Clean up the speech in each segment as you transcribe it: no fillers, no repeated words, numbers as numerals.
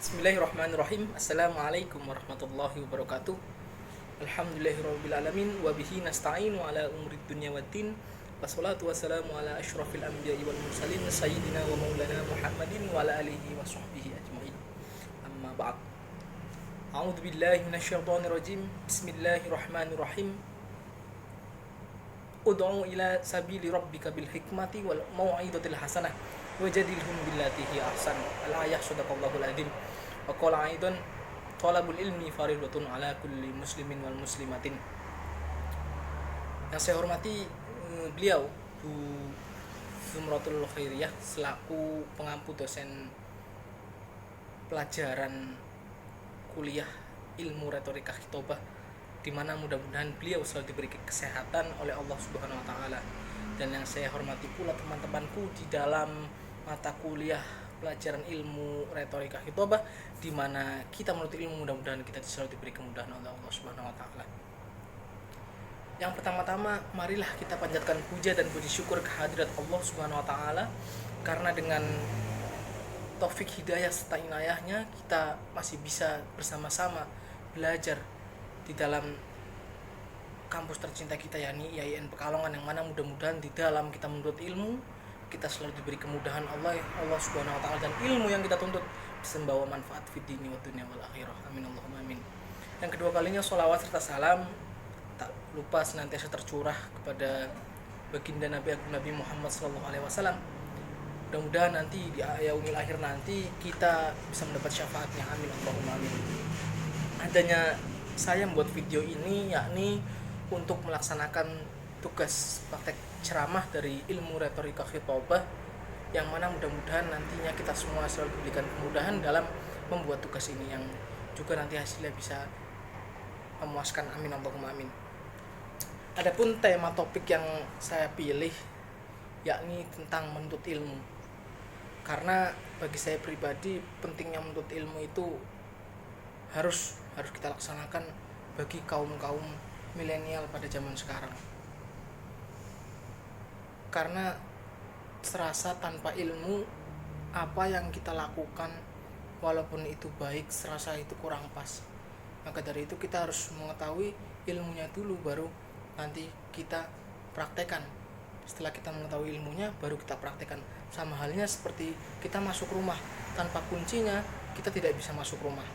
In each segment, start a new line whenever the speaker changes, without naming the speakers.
Bismillahirrahmanirrahim. Assalamualaikum warahmatullahi wabarakatuh. Alhamdulillahirrabbilalamin. Wabihi nasta'inu ala umurid dunya waddin. Wassalatu wassalamu ala ashrafil anbiya'i wal mursalin sayyidina wa maulana Muhammadin wa ala alihi wa sahbihi ajma'in. Amma ba'd. A'udzu billahi minasyaitonir rajim. Bismillahirrahmanirrahim. Ud'u ila sabili rabbika bil hikmati wal mau'izatil hasanah wajadilhum billati hi ahsan. Al-ayah sadaqallahul adzim. Wa qala aidan talabul ilmi faridatun ala kulli muslimin wal muslimatin. Yang saya hormati beliau Bu Zumratul Khairiyah selaku pengampu dosen pelajaran kuliah ilmu retorika khitobah, di mana mudah-mudahan beliau selalu diberi kesehatan oleh Allah Subhanahu wa taala. Dan yang saya hormati pula teman-temanku di dalam mata kuliah pelajaran ilmu retorika khitobah, di mana kita menuntut ilmu, mudah-mudahan kita selalu diberi kemudahan oleh Allah Subhanahu wa taala. Yang pertama-tama, marilah kita panjatkan puja dan puji syukur kehadirat Allah Subhanahu wa taala, karena dengan taufik hidayah serta inayahnya kita masih bisa bersama-sama belajar di dalam kampus tercinta kita, yakni IAIN Pekalongan, yang mana mudah-mudahan di dalam kita menuntut ilmu kita selalu diberi kemudahan Allah Subhanahu wa taala, dan ilmu yang kita tuntut bisa membawa manfaat fid dini wa dunya wal akhirah. Amin Allahumma amin. Yang kedua kalinya, sholawat serta salam tak lupa senantiasa tercurah kepada baginda Nabi Agung Nabi Muhammad sallallahu alaihi wasallam. Mudah-mudahan nanti di yaumil akhir nanti kita bisa mendapat syafaatnya. Amin Allahumma amin. Adanya saya membuat video ini yakni untuk melaksanakan tugas praktek ceramah dari ilmu retorika khitobah, yang mana mudah-mudahan nantinya kita semua selalu diberikan kemudahan dalam membuat tugas ini, yang juga nanti hasilnya bisa memuaskan. Amin Allahumma amin. Adapun tema topik yang saya pilih yakni tentang menuntut ilmu, karena bagi saya pribadi pentingnya menuntut ilmu itu harus kita laksanakan bagi kaum milenial pada zaman sekarang. Karena serasa tanpa ilmu, apa yang kita lakukan walaupun itu baik, serasa itu kurang pas. Maka dari itu kita harus mengetahui ilmunya dulu, baru nanti kita praktekkan. Setelah kita mengetahui ilmunya, baru kita praktekkan. Sama halnya seperti kita masuk rumah, tanpa kuncinya kita tidak bisa masuk rumah.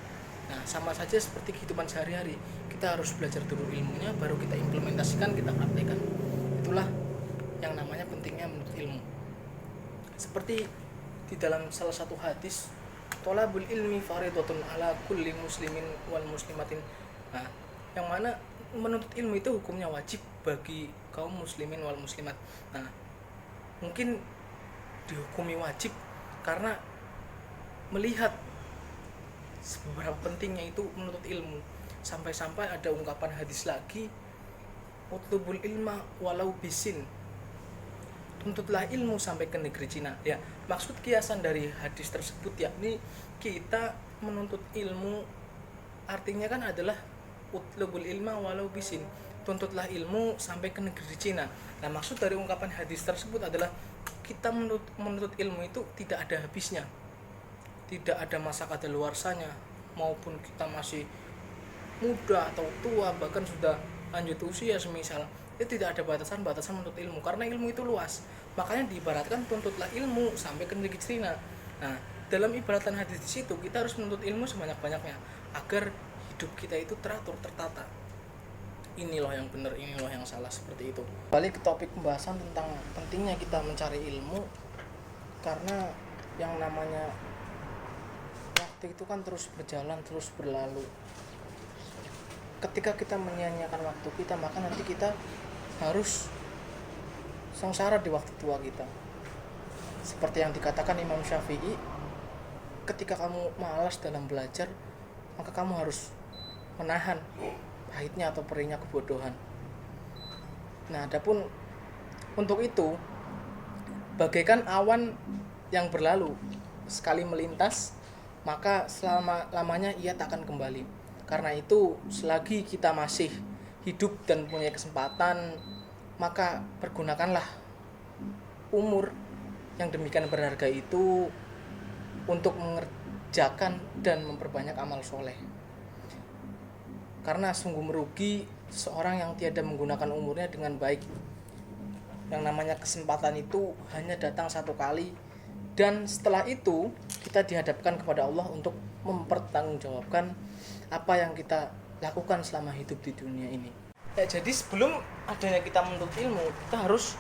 Nah, sama saja seperti kehidupan sehari-hari, kita harus belajar dulu ilmunya, baru kita implementasikan, kita praktekkan. Itulah yang namanya pentingnya menuntut ilmu. Seperti di dalam salah satu hadis, tolabul ilmi faridatun ala kulli muslimin wal muslimatin. Nah, yang mana menuntut ilmu itu hukumnya wajib bagi kaum muslimin wal muslimat. Nah, mungkin dihukumi wajib karena melihat seberapa pentingnya itu menuntut ilmu. Sampai-sampai ada ungkapan hadis lagi, utlubul ilma walau bisin, tuntutlah ilmu sampai ke negeri Cina. Ya, maksud kiasan dari hadis tersebut yakni kita menuntut ilmu artinya kan adalah utlubul ilma walau bisin, tuntutlah ilmu sampai ke negeri Cina. Nah, maksud dari ungkapan hadis tersebut adalah kita menuntut ilmu itu tidak ada habisnya, tidak ada masa kadaluarsanya, maupun kita masih muda atau tua, bahkan sudah lanjut usia semisal, itu tidak ada batasan menuntut ilmu, karena ilmu itu luas. Makanya diibaratkan tuntutlah ilmu sampai ke negeri Cina. Nah, dalam ibaratan hadis di situ kita harus menuntut ilmu sebanyak-banyaknya agar hidup kita itu teratur, tertata. Ini loh yang benar, ini loh yang salah, seperti itu. Balik ke topik pembahasan tentang pentingnya kita mencari ilmu, karena yang namanya waktu itu kan terus berjalan, terus berlalu. Ketika kita menyia-nyiakan waktu kita, maka nanti kita harus sengsara di waktu tua kita. Seperti yang dikatakan Imam Syafi'i, ketika kamu malas dalam belajar, maka kamu harus menahan pahitnya atau perihnya kebodohan. Nah, adapun untuk itu, bagaikan awan yang berlalu, sekali melintas, maka selama-lamanya ia tak akan kembali. Karena itu, selagi kita masih hidup dan punya kesempatan, maka pergunakanlah umur yang demikian berharga itu untuk kerjakan dan memperbanyak amal soleh. Karena sungguh merugi seorang yang tiada menggunakan umurnya dengan baik. Yang namanya kesempatan itu hanya datang satu kali, dan setelah itu kita dihadapkan kepada Allah untuk mempertanggungjawabkan apa yang kita lakukan selama hidup di dunia ini. Ya, jadi sebelum adanya kita menuntut ilmu, kita harus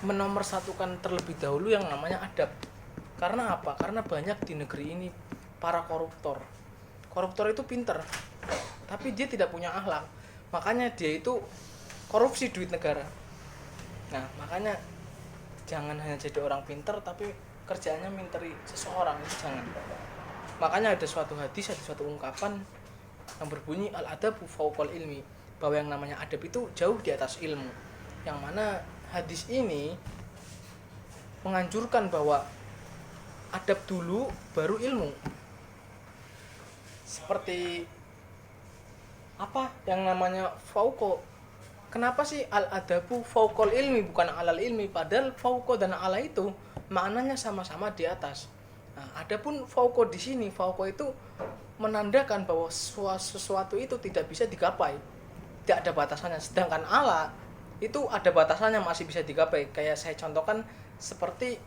menomorsatukan terlebih dahulu yang namanya adab. Karena apa? Karena banyak di negeri ini para koruptor. Koruptor itu pinter, tapi dia tidak punya akhlak. Makanya dia itu korupsi duit negara. Nah, makanya jangan hanya jadi orang pinter tapi kerjaannya minteri seseorang, itu jangan. Makanya ada suatu hadis, ada suatu ungkapan yang berbunyi al-adabu fauqal ilmi, bahwa yang namanya adab itu jauh di atas ilmu. Yang mana hadis ini menganjurkan bahwa adab dulu baru ilmu. Seperti apa yang namanya fauqo. Kenapa sih al-adabu fauqal ilmi bukan alal ilmi? Padahal fauqo dan ala itu maknanya sama-sama di atas. Nah, adapun fauqo di sini, fauqo itu menandakan bahwa sesuatu itu tidak bisa digapai, tidak ada batasannya. Sedangkan ala itu ada batasannya, masih bisa digapai. Kayak saya contohkan seperti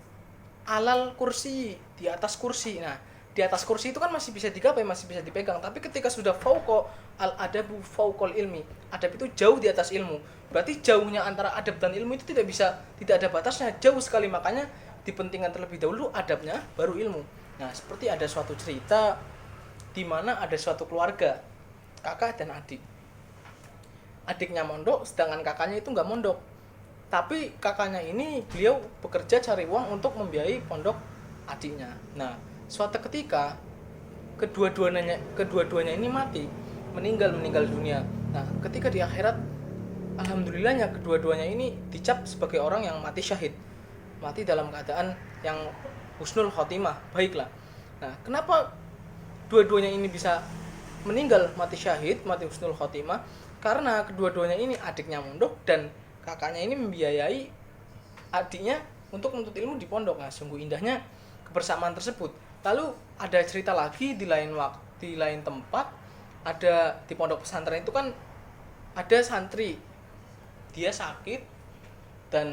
alal kursi, di atas kursi. Nah, di atas kursi itu kan masih bisa digapai, masih bisa dipegang. Tapi ketika sudah fauqo, al adabu fauqal ilmi, adab itu jauh di atas ilmu. Berarti jauhnya antara adab dan ilmu itu tidak ada batasnya, jauh sekali. Makanya dipentingkan terlebih dahulu adabnya, baru ilmu. Nah, seperti ada suatu cerita di mana ada suatu keluarga, kakak dan adik. Adiknya mondok, sedangkan kakaknya itu nggak mondok. Tapi kakaknya ini beliau bekerja cari uang untuk membiayai pondok adiknya. Nah, suatu ketika kedua-duanya ini mati, meninggal dunia. Nah, ketika di akhirat, alhamdulillahnya kedua-duanya ini dicap sebagai orang yang mati syahid, mati dalam keadaan yang husnul khotimah, baiklah. Nah, kenapa dua-duanya ini bisa meninggal mati syahid, mati husnul khotimah? Karena kedua-duanya ini adiknya mondok dan kakaknya ini membiayai adiknya untuk menuntut ilmu di pondok. Nah, sungguh indahnya kebersamaan tersebut. Lalu ada cerita lagi di lain waktu, di lain tempat, ada di pondok pesantren itu kan ada santri, dia sakit dan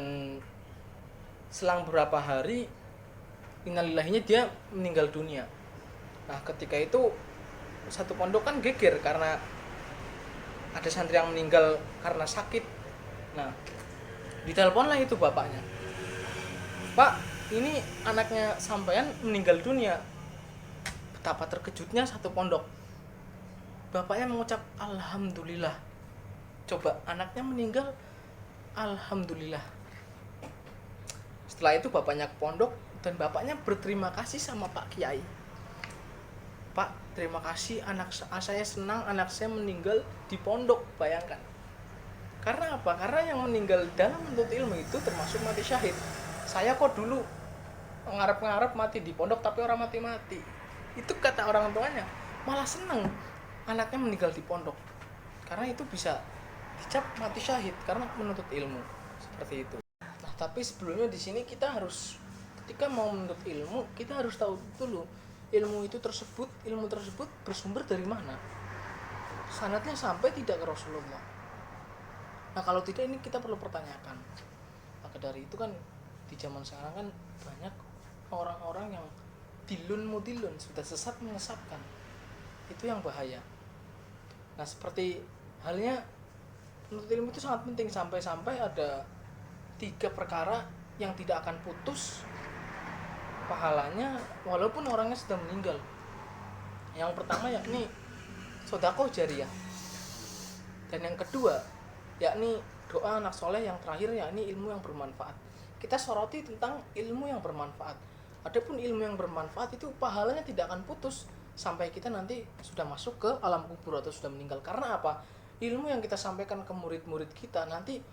selang beberapa hari innalillahinya dia meninggal dunia. Nah, ketika itu satu pondok kan geger karena ada santri yang meninggal karena sakit. Nah, diteleponlah itu bapaknya. Pak, ini anaknya sampean meninggal dunia. Betapa terkejutnya satu pondok. Bapaknya mengucap alhamdulillah. Coba, anaknya meninggal, alhamdulillah. Setelah itu bapaknya ke pondok dan bapaknya berterima kasih sama Pak Kiai. Pak, terima kasih, anak saya senang anak saya meninggal di pondok. Bayangkan. Karena apa? Karena yang meninggal dalam menuntut ilmu itu termasuk mati syahid. Saya kok dulu ngarep-ngarep mati di pondok tapi orang mati-mati. Itu kata orang tuanya, malah senang anaknya meninggal di pondok. Karena itu bisa dicap mati syahid karena menuntut ilmu. Seperti itu. Nah, tapi sebelumnya di sini kita harus, ketika mau menuntut ilmu, kita harus tahu dulu ilmu tersebut bersumber dari mana, sanadnya sampai tidak ke Rasulullah. Nah, kalau tidak, ini kita perlu pertanyakan. Maka dari itu kan di zaman sekarang kan banyak orang-orang yang dilun sudah sesat menyesatkan. Itu yang bahaya. Nah, seperti halnya menuntut ilmu itu sangat penting, sampai-sampai ada 3 perkara yang tidak akan putus pahalanya walaupun orangnya sudah meninggal. Yang pertama yakni sedekah jariyah, dan yang kedua yakni doa anak soleh, yang terakhir yakni ilmu yang bermanfaat. Kita soroti tentang ilmu yang bermanfaat. Adapun ilmu yang bermanfaat itu pahalanya tidak akan putus sampai kita nanti sudah masuk ke alam kubur atau sudah meninggal. Karena apa? Ilmu yang kita sampaikan ke murid-murid kita nanti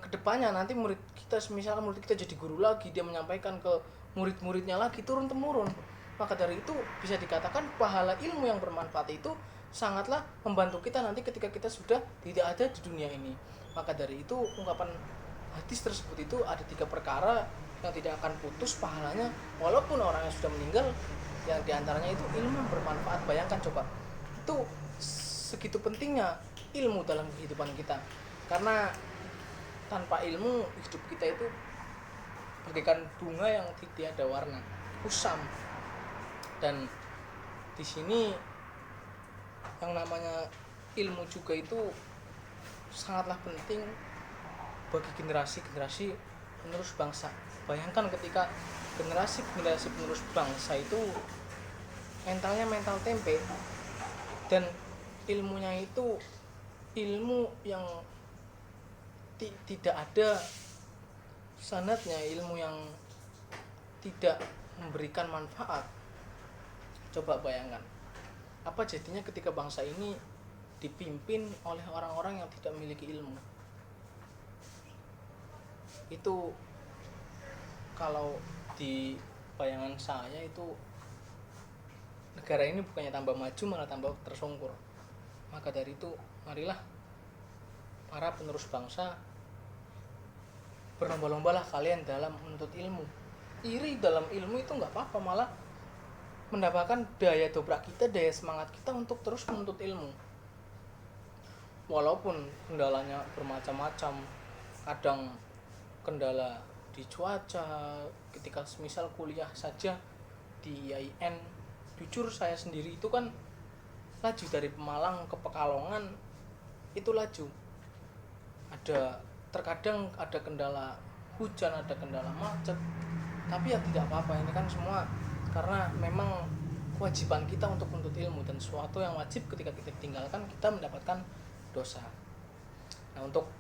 kedepannya nanti murid kita, misalkan murid kita jadi guru lagi, dia menyampaikan ke murid-muridnya lagi, turun temurun. Maka dari itu bisa dikatakan pahala ilmu yang bermanfaat itu sangatlah membantu kita nanti ketika kita sudah tidak ada di dunia ini. Maka dari itu ungkapan hadis tersebut itu ada 3 perkara yang tidak akan putus pahalanya walaupun orang yang sudah meninggal, yang diantaranya itu ilmu yang bermanfaat. Bayangkan coba, itu segitu pentingnya ilmu dalam kehidupan kita, karena tanpa ilmu hidup kita itu bagaikan bunga yang tidak ada warna, kusam. Dan di sini yang namanya ilmu juga itu sangatlah penting bagi generasi-generasi penerus bangsa. Bayangkan ketika generasi-generasi penerus bangsa itu mentalnya mental tempe, dan ilmunya itu ilmu yang tidak ada sanadnya, ilmu yang tidak memberikan manfaat. Coba bayangkan, apa jadinya ketika bangsa ini dipimpin oleh orang-orang yang tidak memiliki ilmu. Itu kalau di bayangan saya itu negara ini bukannya tambah maju malah tambah tersungkur. Maka dari itu marilah para penerus bangsa berlomba-lombalah kalian dalam menuntut ilmu. Iri dalam ilmu itu nggak apa-apa, malah mendapatkan daya dobrak kita, daya semangat kita untuk terus menuntut ilmu. Walaupun kendalanya bermacam-macam, kadang kendala di cuaca, ketika misal kuliah saja di IAIN, jujur saya sendiri itu kan laju dari Pemalang ke Pekalongan, itu laju. Terkadang ada kendala hujan, ada kendala macet, tapi ya tidak apa-apa, ini kan semua karena memang kewajiban kita untuk menuntut ilmu, dan sesuatu yang wajib ketika kita tinggalkan kita mendapatkan dosa. Nah, untuk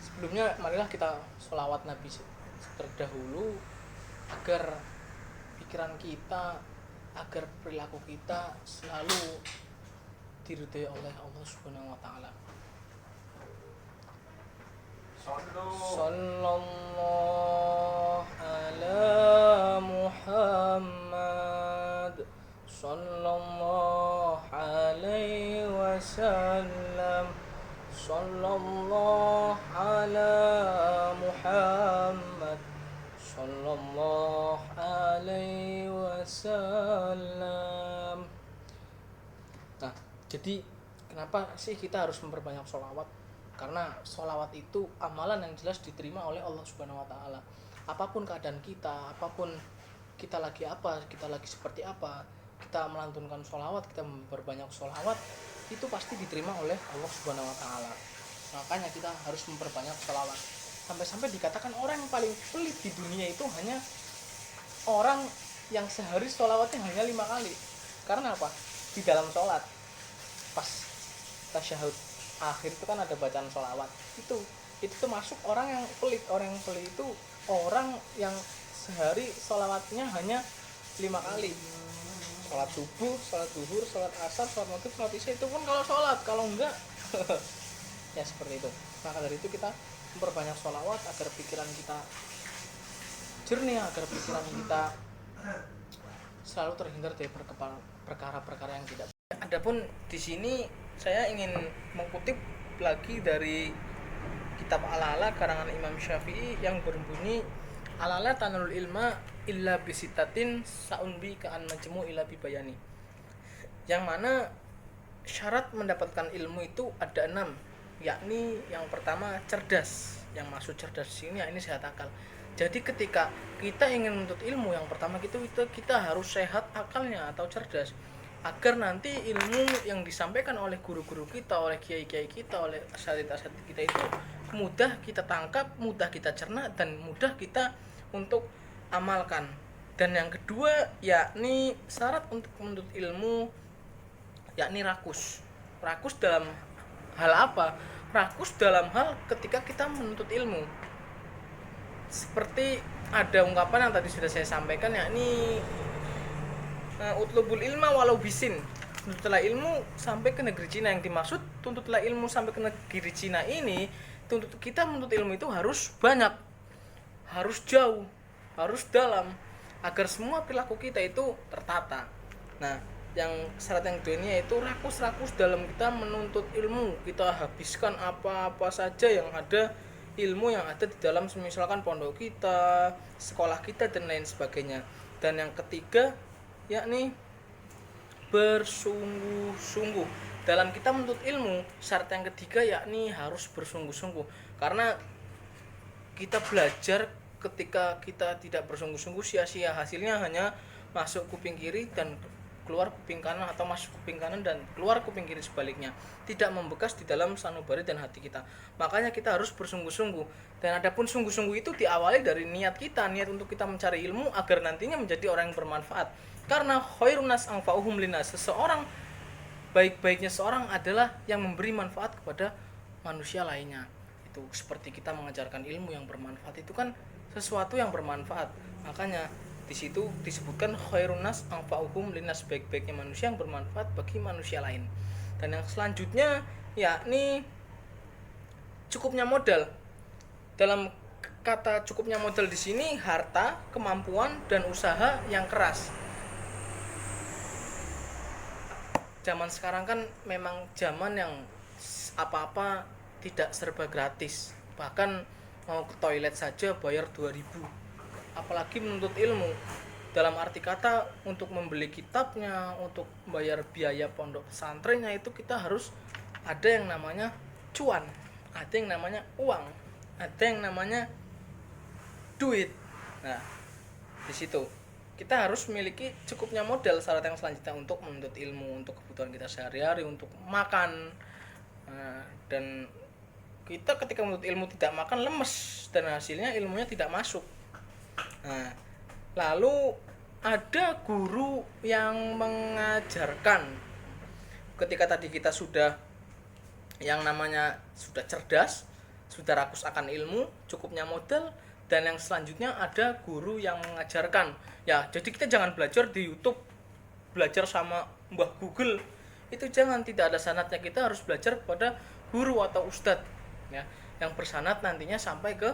sebelumnya marilah kita sholawat Nabi terdahulu agar pikiran kita, agar perilaku kita selalu diridhai oleh Allah Subhanahu wa taala. Sallallahu ala Muhammad sallallahu alaihi wasallam. Sallallahu ala Muhammad sallallahu alaihi wasallam. Nah, jadi kenapa sih kita harus memperbanyak sholawat? Karena sholawat itu amalan yang jelas diterima oleh Allah Subhanahu wa taala. Apapun keadaan kita, apapun kita lagi apa, kita lagi seperti apa, kita melantunkan sholawat, kita memperbanyak sholawat, itu pasti diterima oleh Allah Subhanahu wa taala. Makanya kita harus memperbanyak sholawat. Sampai-sampai dikatakan orang yang paling pelit di dunia itu hanya orang yang sehari sholawatnya hanya 5 kali. Karena apa? Di dalam sholat, pas tasyahud akhir itu kan ada bacaan sholawat, itu termasuk orang yang pelit. Orang yang pelit itu orang yang sehari sholawatnya hanya 5 kali. Sholat subuh, sholat zuhur, sholat asar, sholat maghrib, sholat isya, itu pun kalau sholat, kalau enggak ya seperti itu. Maka dari itu kita memperbanyak sholawat agar pikiran kita jernih, agar pikiran kita selalu terhindar dari perkara-perkara yang tidak. Adapun di sini saya ingin mengutip lagi dari kitab Al-Ala karangan Imam Syafi'i yang berbunyi, Al-Ala tanalul ilma illa bisitatin sa'unbi ka'an majmu ila bibayani. Yang mana syarat mendapatkan ilmu itu ada 6, yakni yang pertama cerdas. Yang maksud cerdas di sini ya ini sehat akal. Jadi ketika kita ingin menuntut ilmu, yang pertama kita harus sehat akalnya atau cerdas, agar nanti ilmu yang disampaikan oleh guru-guru kita, oleh kiai-kiai kita, oleh asatidz kita itu mudah kita tangkap, mudah kita cerna, dan mudah kita untuk amalkan. Dan yang kedua yakni syarat untuk menuntut ilmu yakni rakus. Rakus dalam hal apa? Rakus dalam hal ketika kita menuntut ilmu. Seperti ada ungkapan yang tadi sudah saya sampaikan, yakni utlubul ilma walau bisin, tuntutlah ilmu sampai ke negeri Cina. Yang dimaksud tuntutlah ilmu sampai ke negeri Cina ini, kita menuntut ilmu itu harus banyak, harus jauh, harus dalam, agar semua perilaku kita itu tertata. Nah, yang syarat yang kedua ini yaitu rakus dalam kita menuntut ilmu. Kita habiskan apa-apa saja yang ada ilmu yang ada di dalam misalkan pondok kita, sekolah kita dan lain sebagainya. Dan yang ketiga yakni bersungguh-sungguh. Dalam kita menuntut ilmu, syarat yang ketiga yakni harus bersungguh-sungguh. Karena kita belajar ketika kita tidak bersungguh-sungguh sia-sia, hasilnya hanya masuk kuping kiri dan keluar kuping kanan, atau masuk kuping kanan dan keluar kuping kiri sebaliknya, tidak membekas di dalam sanubari dan hati kita. Makanya kita harus bersungguh-sungguh, dan adapun sungguh-sungguh itu diawali dari niat kita, niat untuk kita mencari ilmu agar nantinya menjadi orang yang bermanfaat. Karena khairun nas anfa'uhum linnas, seseorang baik-baiknya seorang adalah yang memberi manfaat kepada manusia lainnya. Itu seperti kita mengajarkan ilmu yang bermanfaat, itu kan sesuatu yang bermanfaat. Makanya di situ disebutkan khairun nas anfa'uhum linnas, baik-baiknya manusia yang bermanfaat bagi manusia lain. Dan yang selanjutnya yakni cukupnya modal. Dalam kata cukupnya modal di sini harta, kemampuan dan usaha yang keras. Zaman sekarang kan memang zaman yang apa-apa tidak serba gratis. Bahkan mau ke toilet saja bayar 2000. Apalagi menuntut ilmu. Dalam arti kata untuk membeli kitabnya, untuk bayar biaya pondok pesantrennya, itu kita harus ada yang namanya cuan, ada yang namanya uang, ada yang namanya duit. Nah, di situ kita harus memiliki cukupnya modal. Syarat yang selanjutnya untuk menuntut ilmu, untuk kebutuhan kita sehari-hari, untuk makan. Dan kita ketika menuntut ilmu tidak makan, lemes, dan hasilnya ilmunya tidak masuk. Nah, lalu ada guru yang mengajarkan. Ketika tadi kita sudah yang namanya sudah cerdas, sudah rakus akan ilmu, cukupnya modal, dan yang selanjutnya ada guru yang mengajarkan. Ya, jadi kita jangan belajar di YouTube, belajar sama Mbah Google. Itu jangan, tidak ada sanatnya. Kita harus belajar kepada guru atau ustadz, ya, yang bersanad nantinya sampai ke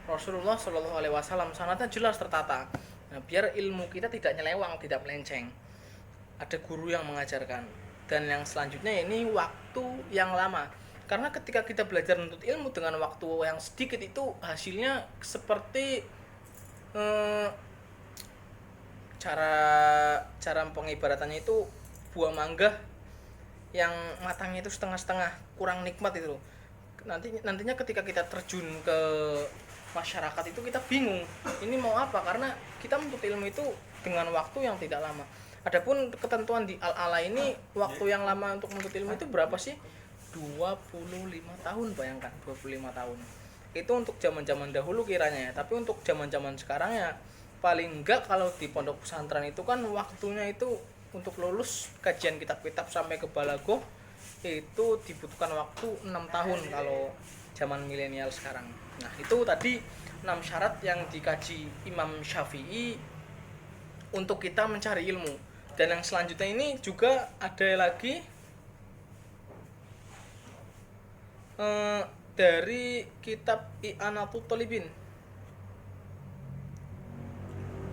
Rasulullah Shallallahu Alaihi Wasallam. Sanatnya jelas tertata. Nah, biar ilmu kita tidak nyelewang, tidak melenceng. Ada guru yang mengajarkan. Dan yang selanjutnya ini waktu yang lama. Karena ketika kita belajar menuntut ilmu dengan waktu yang sedikit, itu hasilnya seperti cara pengibaratannya itu buah mangga yang matangnya itu setengah-setengah, kurang nikmat itu. Nantinya ketika kita terjun ke masyarakat itu kita bingung ini mau apa, karena kita menuntut ilmu itu dengan waktu yang tidak lama. Adapun ketentuan di Al-Ala ini, waktu yang lama untuk menuntut ilmu itu berapa sih? 25 tahun, bayangkan 25 tahun. Itu untuk zaman-zaman dahulu kiranya, tapi untuk zaman-zaman sekarang ya paling enggak kalau di pondok pesantren itu kan waktunya itu untuk lulus kajian kitab-kitab sampai ke balaghah itu dibutuhkan waktu 6 tahun kalau zaman milenial sekarang. Nah, itu tadi 6 syarat yang dikaji Imam Syafi'i untuk kita mencari ilmu. Dan yang selanjutnya ini juga ada lagi dari kitab I'anatul Talibin.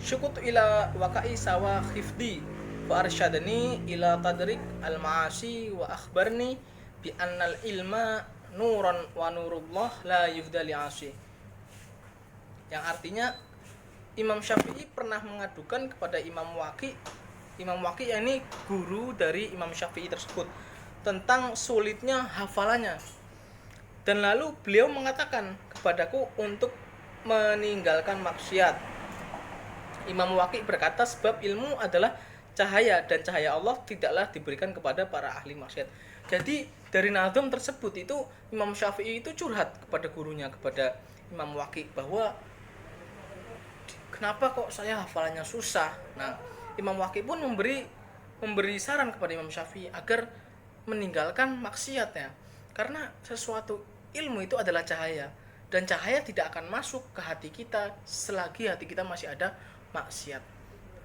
Syukut ila waqa'i sawa khifdi wa arsyadani ila tadrik al-ma'asi wa akhbarni bi annal ilma nuran wa nurullah la yufdali asi. Yang artinya Imam Syafi'i pernah mengadukan kepada Imam Waqi. Imam Waqi ini guru dari Imam Syafi'i tersebut tentang sulitnya hafalannya. Dan lalu beliau mengatakan kepadaku untuk meninggalkan maksiat. Imam Waqi berkata, sebab ilmu adalah cahaya dan cahaya Allah tidaklah diberikan kepada para ahli maksiat. Jadi dari nazam tersebut itu Imam Syafi'i itu curhat kepada gurunya, kepada Imam Waqi, bahwa kenapa kok saya hafalannya susah. Nah, Imam Waqi pun memberi saran kepada Imam Syafi'i agar meninggalkan maksiatnya. Karena sesuatu ilmu itu adalah cahaya, dan cahaya tidak akan masuk ke hati kita selagi hati kita masih ada maksiat.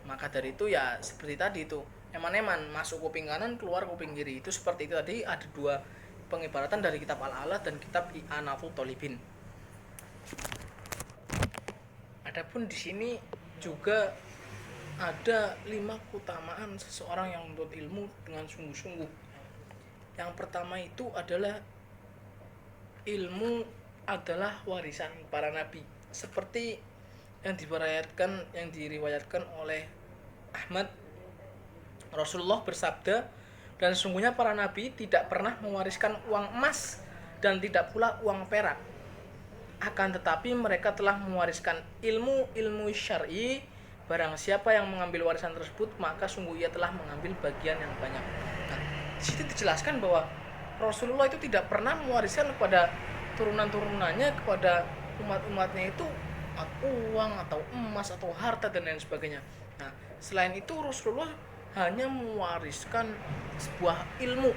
Maka dari itu ya seperti tadi itu, eman-eman, masuk kuping kanan keluar kuping kiri. Itu seperti itu tadi, ada dua pengibaratan dari kitab Al-Ala dan kitab I'anatul Talibin. Adapun di sini juga ada 5 keutamaan seseorang yang menuntut ilmu dengan sungguh-sungguh. Yang pertama itu adalah ilmu adalah warisan para nabi. Seperti yang diriwayatkan oleh Ahmad, Rasulullah bersabda, dan sesungguhnya para nabi tidak pernah mewariskan uang emas dan tidak pula uang perak. Akan tetapi mereka telah mewariskan ilmu-ilmu syar'i. Barang siapa yang mengambil warisan tersebut, maka sungguh ia telah mengambil bagian yang banyak. Nah, di situ dijelaskan bahwa Rasulullah itu tidak pernah mewariskan kepada turunan-turunannya, kepada umat-umatnya itu uang atau emas atau harta dan lain sebagainya. Nah, selain itu Rasulullah hanya mewariskan sebuah ilmu.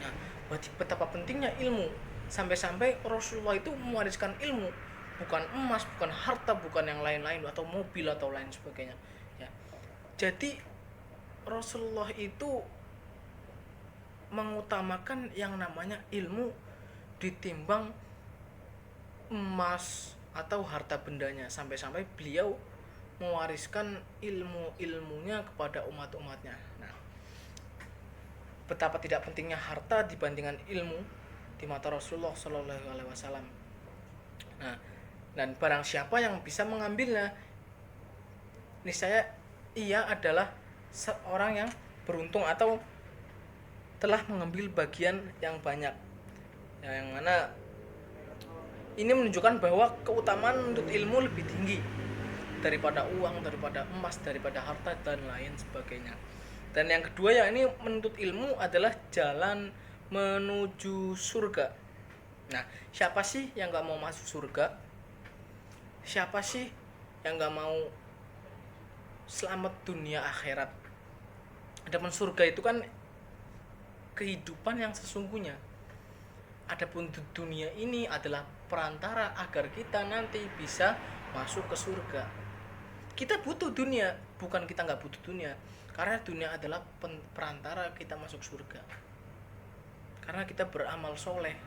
Nah, betapa pentingnya ilmu, sampai-sampai Rasulullah itu mewariskan ilmu, bukan emas, bukan harta, bukan yang lain-lain atau mobil atau lain sebagainya. Ya. Jadi Rasulullah itu mengutamakan yang namanya ilmu ditimbang emas atau harta bendanya, sampai-sampai beliau mewariskan ilmu-ilmunya kepada umat-umatnya. Nah, betapa tidak pentingnya harta dibandingkan ilmu di mata Rasulullah Shallallahu Alaihi Wasallam. Nah, dan barang siapa yang bisa mengambilnya, niscaya ia adalah seorang yang beruntung atau telah mengambil bagian yang banyak. Yang mana ini menunjukkan bahwa keutamaan menuntut ilmu lebih tinggi daripada uang, daripada emas, daripada harta dan lain sebagainya. Dan yang kedua, ya, ini menuntut ilmu adalah jalan menuju surga. Nah, siapa sih yang gak mau masuk surga? Siapa sih yang gak mau selamat dunia akhirat? Adapun surga itu kan kehidupan yang sesungguhnya. Adapun dunia ini adalah perantara agar kita nanti bisa masuk ke surga. Kita butuh dunia, bukan kita nggak butuh dunia, karena dunia adalah perantara kita masuk surga. Karena kita beramal soleh,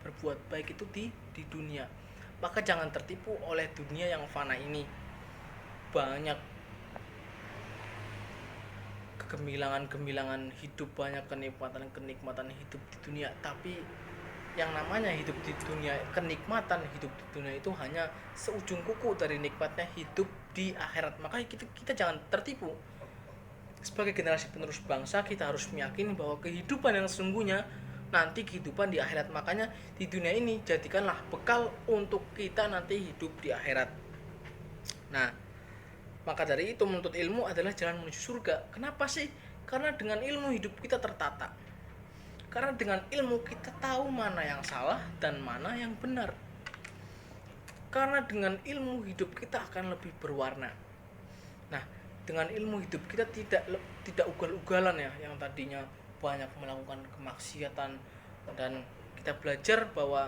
berbuat baik itu di dunia. Maka jangan tertipu oleh dunia yang fana ini. Banyak kegemilangan hidup, banyak kenikmatan hidup di dunia, tapi yang namanya hidup di dunia, kenikmatan hidup di dunia itu hanya seujung kuku dari nikmatnya hidup di akhirat. Maka kita jangan tertipu. Sebagai generasi penerus bangsa, kita harus meyakini bahwa kehidupan yang sesungguhnya nanti kehidupan di akhirat. Makanya di dunia ini jadikanlah bekal untuk kita nanti hidup di akhirat. Nah, maka dari itu menuntut ilmu adalah jalan menuju surga. Kenapa sih? Karena dengan ilmu hidup kita tertata. Karena dengan ilmu kita tahu mana yang salah dan mana yang benar. Karena dengan ilmu hidup kita akan lebih berwarna. Nah, dengan ilmu hidup kita tidak ugal-ugalan, ya, yang tadinya banyak melakukan kemaksiatan, dan kita belajar bahwa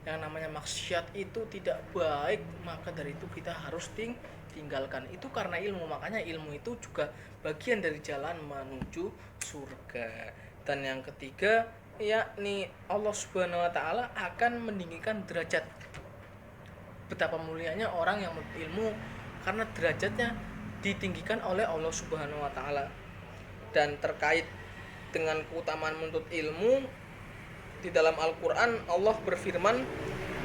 yang namanya maksiat itu tidak baik, maka dari itu kita harus tinggalkan. Itu karena ilmu. Makanya ilmu itu juga bagian dari jalan menuju surga. Dan yang ketiga, yakni Allah Subhanahu wa taala akan meninggikan derajat. Betapa mulianya orang yang menuntut ilmu, karena derajatnya ditinggikan oleh Allah Subhanahu wa taala. Dan terkait dengan keutamaan menuntut ilmu, di dalam Al-Qur'an Allah berfirman,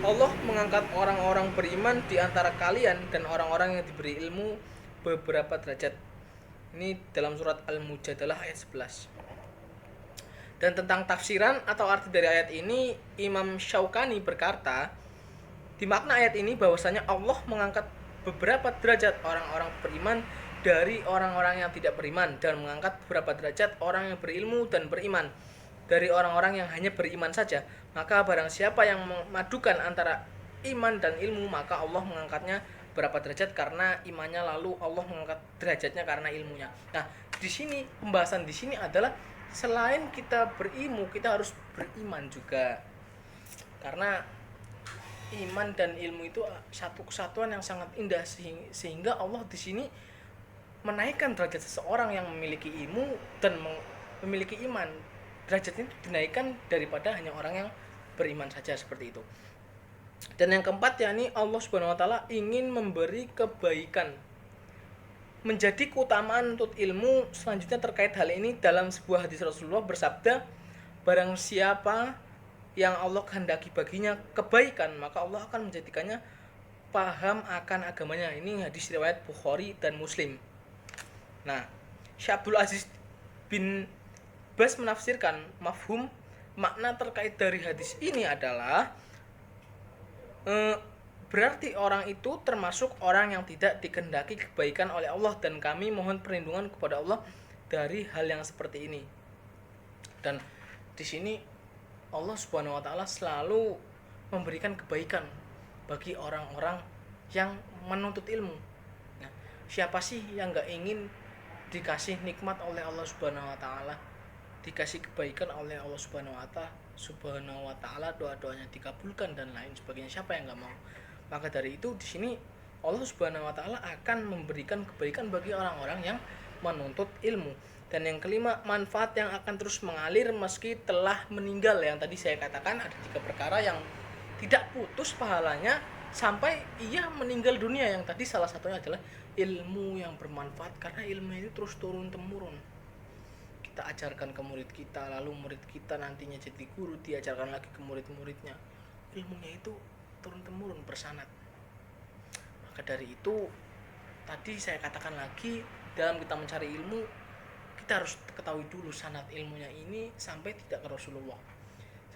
Allah mengangkat orang-orang beriman di antara kalian dan orang-orang yang diberi ilmu beberapa derajat. Ini dalam surat Al-Mujadalah ayat 11. Dan tentang tafsiran atau arti dari ayat ini, Imam Syaukani berkata, di makna ayat ini bahwasanya Allah mengangkat beberapa derajat orang-orang beriman dari orang-orang yang tidak beriman, dan mengangkat beberapa derajat orang yang berilmu dan beriman dari orang-orang yang hanya beriman saja. Maka barang siapa yang memadukan antara iman dan ilmu, maka Allah mengangkatnya berapa derajat karena imannya, lalu Allah mengangkat derajatnya karena ilmunya. Nah, di sini pembahasan di sini adalah selain kita berilmu, kita harus beriman juga. Karena iman dan ilmu itu satu kesatuan yang sangat indah, sehingga Allah di sini menaikkan derajat seseorang yang memiliki ilmu dan memiliki iman. Derajatnya itu dinaikkan daripada hanya orang yang beriman saja, seperti itu. Dan yang keempat, yakni Allah Subhanahu wa taala ingin memberi kebaikan. Menjadi keutamaan untuk ilmu selanjutnya terkait hal ini, dalam sebuah hadis Rasulullah bersabda, barang siapa yang Allah kehendaki baginya kebaikan, maka Allah akan menjadikannya paham akan agamanya. Ini hadis riwayat Bukhari dan Muslim. Nah, Syekh Abdul Aziz bin Bas menafsirkan mafhum makna terkait dari hadis ini adalah berarti orang itu termasuk orang yang tidak dikehendaki kebaikan oleh Allah, dan kami mohon perlindungan kepada Allah dari hal yang seperti ini. Dan di sini Allah Subhanahu wa taala selalu memberikan kebaikan bagi orang-orang yang menuntut ilmu. Nah, siapa sih yang enggak ingin dikasih nikmat oleh Allah Subhanahu wa taala, dikasih kebaikan oleh Allah Subhanahu wa taala, doa-doanya dikabulkan dan lain sebagainya. Siapa yang enggak mau? Maka dari itu di sini Allah Subhanahu wa taala akan memberikan kebaikan bagi orang-orang yang menuntut ilmu. Dan yang kelima, manfaat yang akan terus mengalir meski telah meninggal. Yang tadi saya katakan ada 3 perkara yang tidak putus pahalanya sampai ia meninggal dunia. Yang tadi salah satunya adalah ilmu yang bermanfaat, karena ilmu itu terus turun temurun. Kita ajarkan ke murid kita, lalu murid kita nantinya jadi guru, diajarkan lagi ke murid-muridnya. Ilmunya itu turun temurun bersanad. Maka dari itu tadi saya katakan lagi, dalam kita mencari ilmu kita harus ketahui dulu sanad ilmunya ini sampai tidak ke Rasulullah.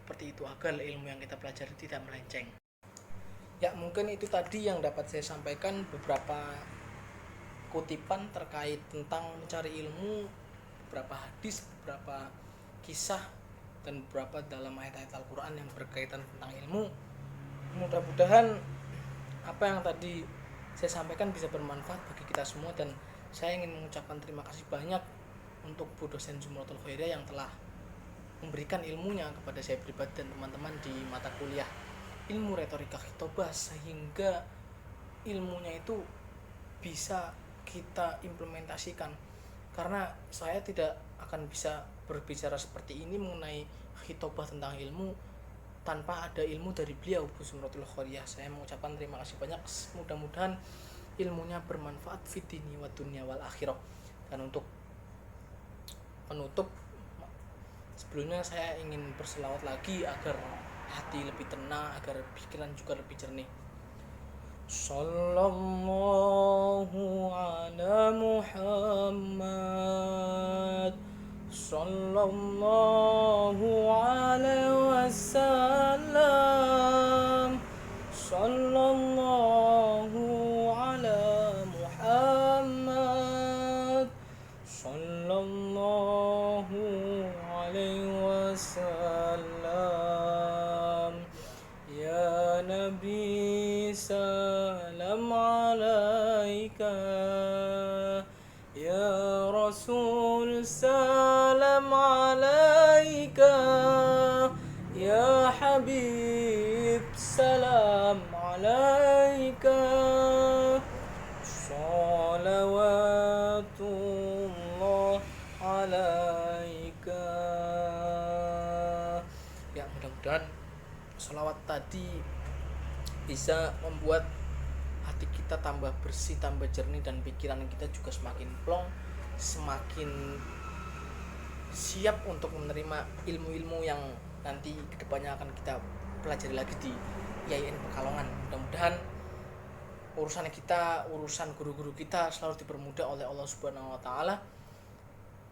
Seperti itu agar ilmu yang kita pelajari tidak melenceng. Ya, mungkin itu tadi yang dapat saya sampaikan, beberapa kutipan terkait tentang mencari ilmu, beberapa hadis, beberapa kisah, dan beberapa dalam ayat-ayat Al-Quran yang berkaitan tentang ilmu. Mudah-mudahan apa yang tadi saya sampaikan bisa bermanfaat bagi kita semua, dan saya ingin mengucapkan terima kasih banyak untuk Bu dosen Zumratul Khairiyah yang telah memberikan ilmunya kepada saya pribadi dan teman-teman di mata kuliah ilmu retorika khitobah, sehingga ilmunya itu bisa kita implementasikan. Karena saya tidak akan bisa berbicara seperti ini mengenai khitobah tentang ilmu tanpa ada ilmu dari beliau, Bu Zumratul Khairiyah. Saya mengucapkan terima kasih banyak. Mudah-mudahan ilmunya bermanfaat fid dini wad dunya wal akhirah. Dan untuk penutup, sebelumnya saya ingin berselawat lagi agar hati lebih tenang, agar pikiran juga lebih jernih. Sallallahu ala Muhammad, sallallahu alaihi wasallam, sallallahu ala Muhammad, sallallahu alaihi wasallam. Ya Nabi salam alaika, ya Rasul salam alaika, ya Habib salam alaika, salawatullah alaika. Ya, mudah-mudahan sholawat tadi bisa membuat hati kita tambah bersih, tambah jernih, dan pikiran kita juga semakin plong, semakin siap untuk menerima ilmu-ilmu yang nanti kedepannya akan kita pelajari lagi di IAIN Pekalongan. Mudah-mudahan urusan kita, urusan guru-guru kita selalu dipermudah oleh Allah Subhanahu wa taala.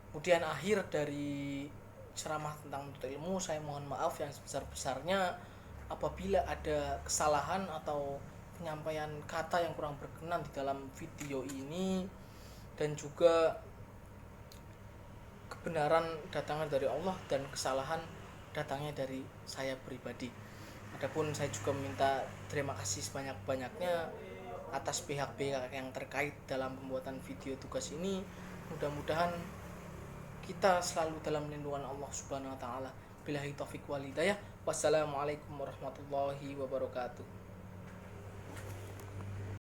Kemudian akhir dari ceramah tentang menuntut ilmu, saya mohon maaf yang sebesar-besarnya apabila ada kesalahan atau penyampaian kata yang kurang berkenan di dalam video ini, dan juga kebenaran datangnya dari Allah dan kesalahan datangnya dari saya pribadi. Adapun saya juga meminta terima kasih sebanyak-banyaknya atas pihak-pihak yang terkait dalam pembuatan video tugas ini. Mudah-mudahan kita selalu dalam lindungan Allah Subhanahu wa taala. Billahi taufiq wal hidayah. Wassalamualaikum warahmatullahi wabarakatuh.